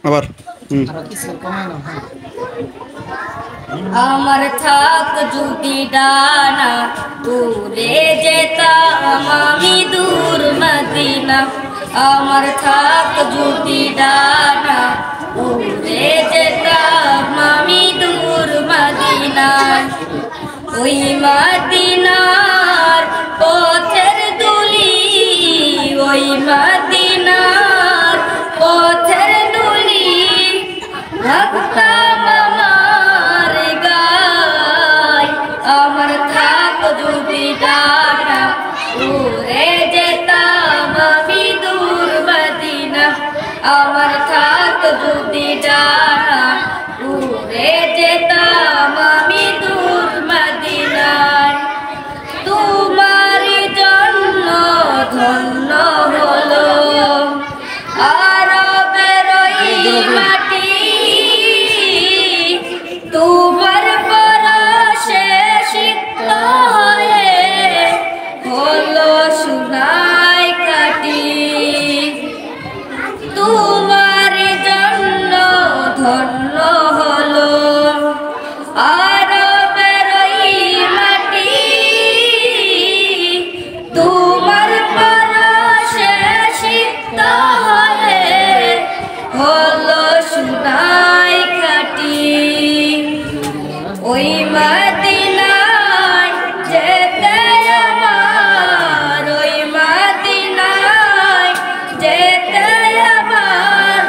আবার আমার থাক যদি ডানা উড়ে যেতাম আমি দূর মদিনা। আমার থাক যদি ডানা উড়ে যেতাম আমি দূর মদিনা। ওই মদিনার পথের দুলি, ওই মদিনার পথের দুলি ভাবতাম আমার গায়। আমার থাক যদি ডানা উড়ে যেতাম আমি দূর মদিনা। আমার থাক যদি ডানা উড়ে যেতাম আমি দূর মদিনায়। তোমার জন্য ধন্য হলো আরবের ওই মাটি, তোমার পরশে সিক্ত হয়ে হলো সোনায় কাটি। তোমার জন্য ধন্য হলো আরবের ওই মাটি, তোমার পরশে সিক্ত হয়ে হলো সোনায় কাটি। ওই মদিনায় যেতে আমার, ওই মদিনায় যেতে আমার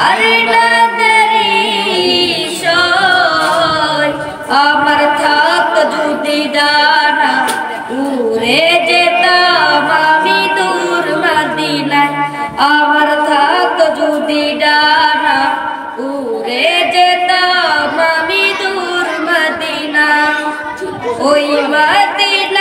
আর না দেরি সয়। আমার থাক যদি ডানা উড়ে যেতাম আমি দূর মদিনায়। আমার থাক যদি ডানা উড়ে যেতাম আমি দূর মদিনা। ওই মদিনা